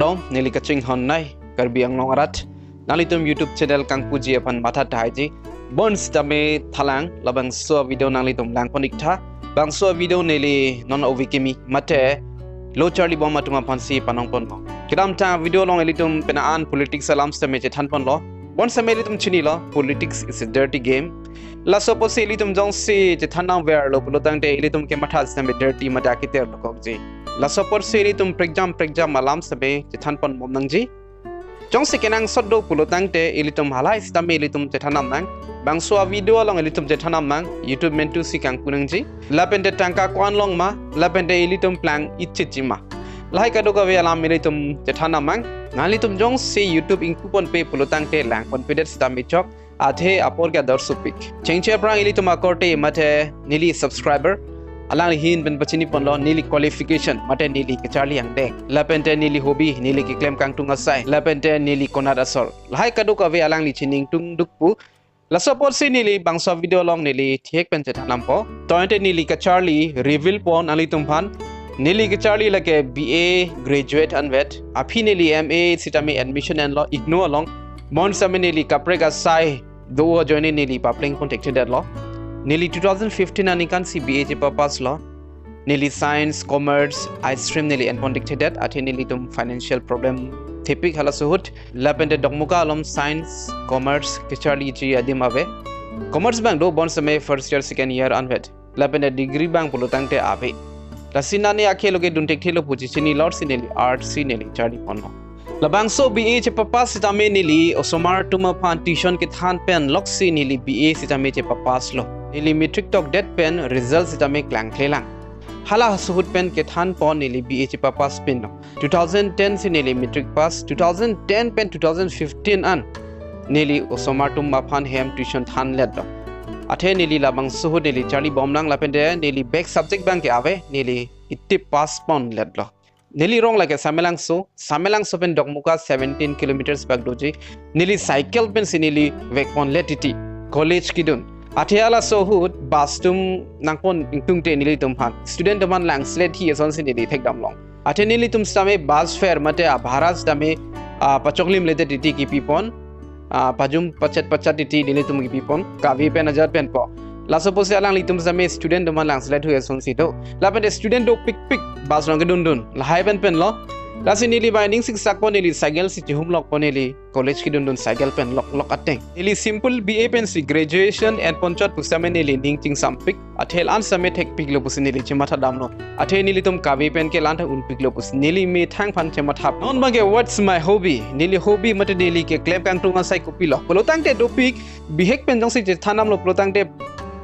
dom nili kaching hon nai Karbi ang longarat nalitum YouTube channel kang puji apan mata taiji bons tame thalang labang so video nalitum lang ponikta bang so video nili non ovikimi mate lo charlie bom matuma pansi panong pon kidam ta video long elitum penaan politics salam stame Chethan pon lo bon samelitum chini lo politics is a dirty game la suppose elitum jong si Chethan na ver lo pulotang te elitum ke matha stame dirty madakite lo kokji la suppose elitum pregjam malam sabe Chethan pon mom nangji jong si kenang soddo pulotang te elitum halai stame elitum Chethan nam nang bang so video long elitum Chethan nam mang YouTube mentu si kang kunangji la pente tangka kwan long ma la pente elitum plan itchichima lai kadoka ve alam elitum Chethan nam mang nalitum jong si YouTube ingkupon pe pulotang te lang confidence stame chok athe apor ka darsupik Chengche Aprang elitum akorte mate nili subscriber alang hin ben pachini ponlo nili qualification mate nili kecharli ang dek lapente nili hobi nili ki claim kang tunga sai lapente nili konada sol lai kadoka ve alang li chining tung dukpu la support si nili bangsa video long nili thiek pen Chethan nampo tointe nili kecharli reveal pon alitum phan nili kecharli lake BA graduate unvet api nili MA sitami admission and law ignore long mon saminili kaprega sai do join nili papling contacted that law nili 2015 anikan si BA je pass law nili science commerce ice stream nili and contacted that athe nili tum financial problem typic hala suhut lapende dokmuka alom science commerce kecharli ji adim ave commerce bank do bon same first year second year unvet lapende degree bank pulutang te ave lasina ne akheloge duntek thelo position lord sineli art sineli charli ponno labang so BA che papa sitame nili osomar tuma phan tuition ke than pen loksi nili BA sitame che papas lo nili metric tok det pen result sitame klang khelang hala suhut pen ke than pon nili BA che papas pen 2010 si nili metric pass 2010 pen 2015 an nili osomar tuma phan hem tuition than let lo athe nili labang suhut nili charli bomlang lapende nili back subject bank ke ave nili itti pass pon let lo nili rong like samelang so pen dokmuka 17 kilometers back doji nili cycle pen sinili vekpon letiti college kidun athiala so hut bastum nangpon ingtung te nili tum phan student man lang sled hi Ason sinili thekdam long athe nili tum stame bus fare mate bharas dame pachoklim lete titi ki pipon pajum pachat titi nili tum ki pipon kavi pen ajar pen po la suppose alang litum zame student man lang sled hu Ason si do la pen student do pick bas rong dun la hai pen lo la sinili binding sik sak poneli cycle si chhum lok poneli college ki dun cycle pen lok ateng ili simple BA pen si graduation and ponchot pusameni ning ting sampik athel an same thek pik lo pusinili chimatha damno athe nili tum kavi pen ke lantha un pik lo pus nili me thang phan chimatha non bage what's my hobby nili hobby mate nili ke claim kang tunga sai kopi lo polotang te topic bihek pen jong si thanam lo polotang te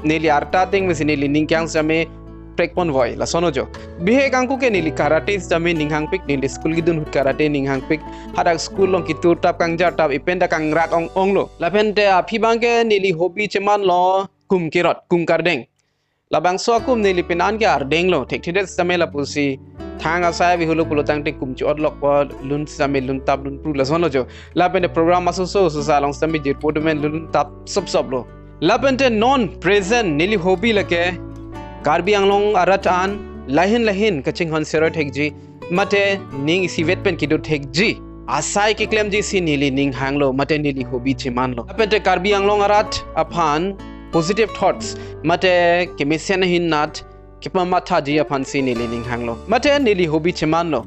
nili arta ting mesinili ning kyang same prekpon voy la sonojo bihe kangku ke nili karate stame ninghang pik nili school gidun hut karate ninghang pik hadak school long kitur tap kangjar tap ipenda kang rak ong lo lapente aphi bangke nili hobby cheman lo kum kirot kum kardeng labang so kum nili penan ke ardeng lo thekthide stame la pusi thang asai bi hulu pulotang te kum chot lok po lun stame lun tap lun pru la sonojo lapente program aso so salong stame jir podomen lun tap sob lo lapente non present nili hobby lake Karbi anglong arat an lahin kaching hon sero thekji mate ning sivet pen kidu thekji asai ke claim ji si nili ning hanglo mate nili hobby chiman lo apente Karbi anglong arat aphan positive thoughts mate kemisian hin nat kipma matha ji aphan si nili ning hanglo mate nili hobby chiman lo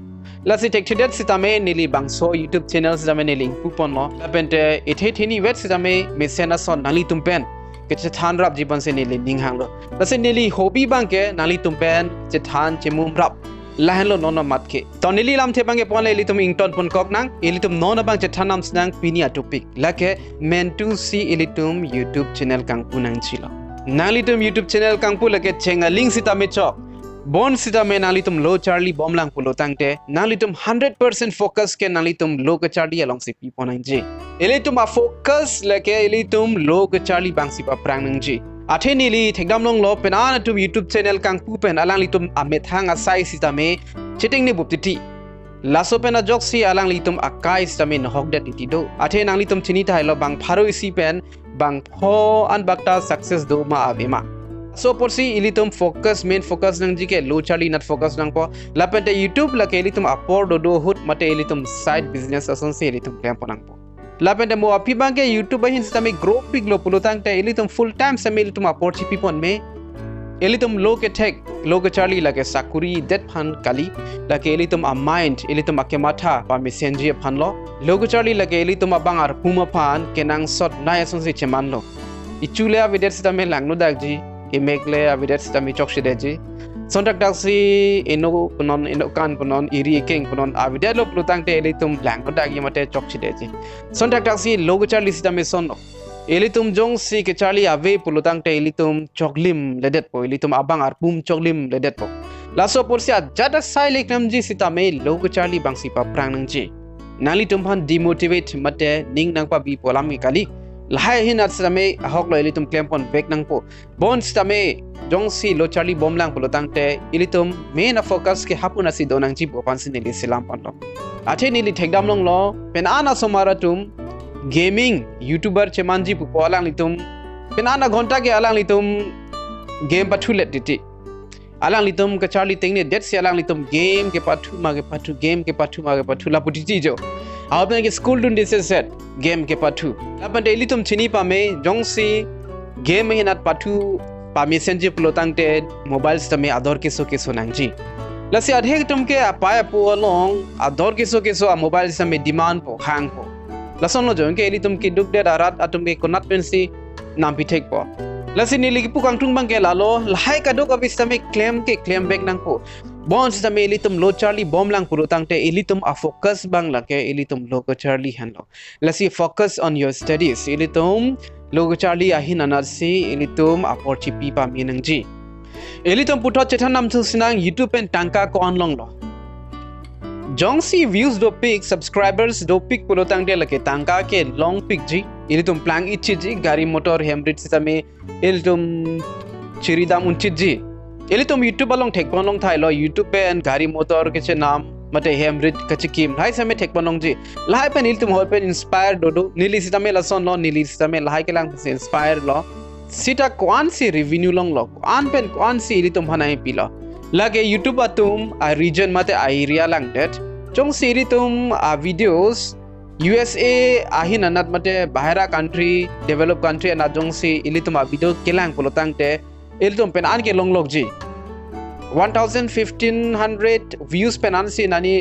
lasi tektidet sitame nili bangso YouTube channels jame nili kupon lo apente ethe thini wet sitame mesena son nali tumpen Chethan rap jiban se nili ning hanglo lase nili hobby bangke nali tumpen Chethan Chemum rap lahenlo nono matke to nili lam the bangke pon li tum ington pon kok nang elitum nona bang Chethan nam snang pinia topic lake men to see elitum YouTube channel kang punang chilo nali tum YouTube channel kang pu lake chenga link sitame chok bon sitame nali tum low charlie bomlang pulotang te nali tum 100% focus ke nali tum low ka charlie along si pi ponang je elitum a focus lake elitum low ka charlie bang si pa prang nang je athe nili thekdam long lo penan tum YouTube channel kang pu pen alang litum amethang asai sitame chiting ni buptiti laso pena joksi alang litum akai sitame nohok dat titido athe nang litum chini thai lo bang pharo isi pen bang pho an bakta success do ma avema So porsi ilitum focus main focus nang jike low charli not focus nang po lapente YouTube la ke ilitum upor do hut mate ilitum side business ason se ilitum claim po nang po lapente mo api bangke YouTube hin sistemi grow pig lo pulutang te ilitum full time samil ilitum upor chipi pon me ilitum low ke tech low ke charli la ke sakuri det phan kali la ke ilitum a mind ilitum akematha pa messenger phan lo low ke charli la ke ilitum abangar puma phan kenang sot na ason se cheman lo ichule avidet sistemi lang no dakji imekle avidet sistemi chokshide sontak daksi eno punon eno kan punon iri king punon avidet lo plutang te ilitum lang no dagi mate chokshide sontak daksi low ke charli sistemi son ilitum jong si ke charli ave pulutang te ilitum choklim ledet po ilitum abang arpum choklim ledet po laso porsia jada sai lek namji sitame lo ke charli bangsi pa prang nangji nalitum han demotivate mate ning nang pa bi polam kali lahai hin at same ahok lo ilitum claim pon back nang po bon sitame jong si lo charli bom lang pulutang te ilitum main focus ke hapuna si donang ji bo pansin ni silam pon lo athe ni li thekdam long lo pen ana somaratum gaming YouTuber Chemanji pu alang litum penana ghonta ke alang litum game pathulet diti alang litum ka charli tengne det se alang litum game ke pathu game ke pathu la putiti jo awen ke school dun this set game ke pathu lapan daily tum chini pa me jongsi game hinat pathu pa messenger plotang te mobile system me ador ke so nangji lasi adhe tum ke apaya pu along ador ke so mobile system me demand po hang po lason lo jong ke ilitum ki duk de darat atum ke konat pensi nam pitek po lasin ni ligi pukang tung bang ke lalo lahai ka dok abistame claim back nang po bon sistame ilitum lo charli bom lang purutang te ilitum a focus bang la ke ilitum lo ko charli hanlo lasi focus on your studies ilitum lo ko charli ahin anarsi ilitum a porchipi pa minangji ilitum puto Chethan nam thu sinang YouTube pen tangka ko onlong lo Jongsi views do pic subscribers do pic pulotang de lake tangka ke long pic ji ilitum plang ichi ji gari motor hemrit sisteme ilitum chiridam unchi ji ilitum YouTube along thek long thai lo YouTube pen gari motor ke che nam mate hemrit kachikim hai same thek long ji lai pen ilitum hol pen inspire do nili sisteme lason lo nili sisteme lai ke lang inspire lo sita kwan si revenue long lo an pen kwan si ilitum hanai pilo lage YouTube atum a region mate a area lang det chong siri tum a videos USA ahin anat mate bahara country developed country na jong si ilitum a video kelang polotang te ilitum pen an ke long log ji 1500 views pen an si nani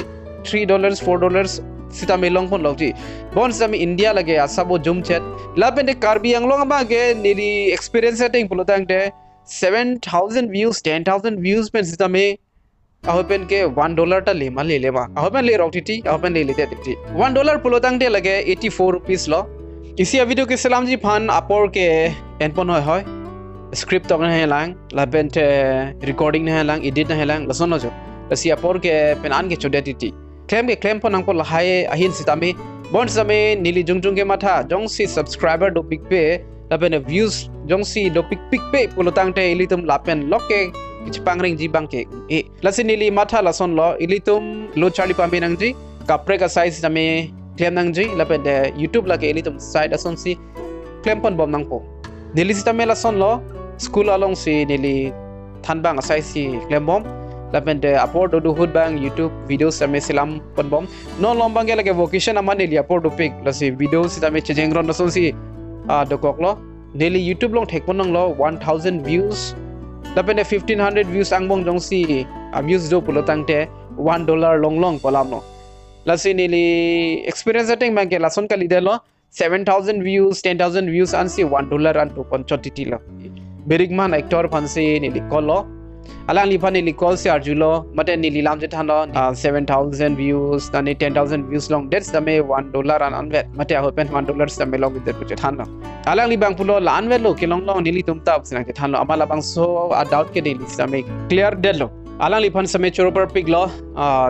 $3 $4 sita me long pon log ji bon sami India lage asabo jum chat la pen de Karbi ang long ba ge nili experience setting polotang te 7,000 views 10,000 views pen system में ahopen ke $1 ta lema le lema ahopen le rokti ahopen le lete ti $1 pulotang de lage 84 rupees lo isi video ke salam ji phan apor ke enpon hoy script tong he lang la bent recording ne lang edit ne lang lason jo si apor ke pen an ke chode ti claim pon ang pon la hai ahin system me bon same nili jungjung ke matha jong si subscriber do big pe la pen views jong si do pick pe pulotang te ilitum lapen loke kichpangring ji bangke e lasin nili matha lason lo ilitum lo charli pambe nangji kapre ka size tame claim nangji lapen de YouTube lake ilitum side ason si claim pon bom nangpo nili sistame lason lo school along si nili thanbang asai si claim bom lapen de upload do hood bang YouTube videos tame silam pon bom no lombang lake vocation aman nili upload do pick lasi videos tame chejengron ason si dokok lo daily YouTube long thek ponong lo 1000 views lapene 1500 views angbong jong si views do pulotang te $1 long polam no lasi nili experience ating bank lason kali de lo 7000 views 10000 views an si $1 an to ponchoti lo berigman actor phansi nili kolo alang li phani li call si arjulo mate nili lam Chethan lo 7000 views tani 10000 views long that's the me $1 an anvet mate open $1 the me long with the Chethan lo alang li bang pulo la anvet lo kilong long nili tumta sina Chethan lo amala bang so a doubt ke nili same clear del lo alang li phan same choroper pig lo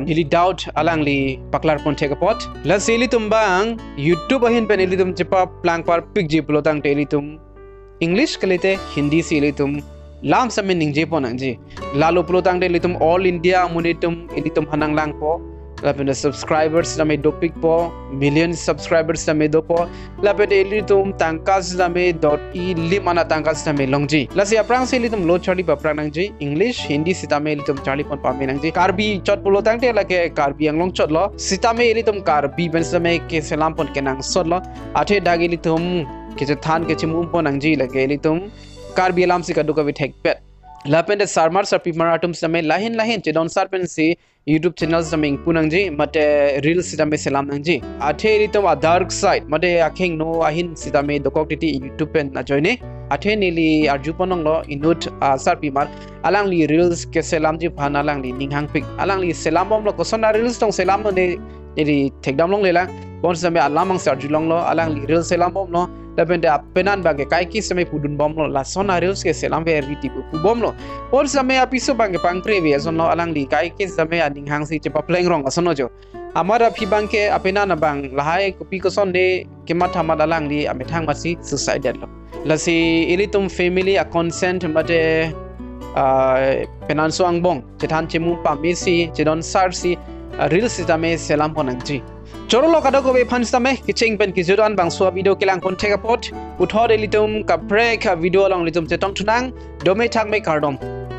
nili doubt alang li paklar pon theka pot la sili tumbang YouTube ahin pen nili tum chipa plank par pig ji pulo tang teli tum English kalite Hindi sili tum lam samen ningje po nangji lalo pulotang de litum all India munitum ilitum hanang lang po lapende subscribers dame dopik po million subscribers dame dopo lapende litum tangkas dame .e limana tangkas dame longji lasi aprang se litum lo charli aprang nangji english hindi sitame litum charli pon pame nangji karbi chot pulo tangte lake karbi ang long chot lo sitame litum karbi ben same ke selam pon kenang sot lo athe dagi litum ke Chethan ke Chemum pon nangji lake litum karbi alam si kadu ka with hek pet lapende sarmar sarpi maratum same lahin chedon sarpen si YouTube channel saming punangji mate reels sitame selam nangji athe ritom a dark side mate akheng no ahin sitame dokok titi YouTube pen na joine athe nili arjuponong lo inut sarpi mar alang li reels ke selam ji phana lang li ninghang pik alang li selam bom lo kosona reels tong selam no ne ni thekdam long lela bon same alamang sarjulong lo alang li reels selam bom lo lapende apenan bage kai ki same pudun bom lo la sona reels ke selam ve riti pu bom lo or same apiso bange pangtre ve ason lo alang li kai ki same aning hang si chepa pleng rong ason jo amara phi bangke apena na bang lahai kopi ko son de ke matha madalang li amethang masi suicide lo lasi ilitum family a consent mate penan so angbong Chethan Chemum pa mesi chedon sarsi reels sitame selam ponangji Chorolo kada ko be phanstame kiching pen kijuran bang swa video kelang kon theka pot uthor elitum ka break video long litum chetong thunang dome thak me kardom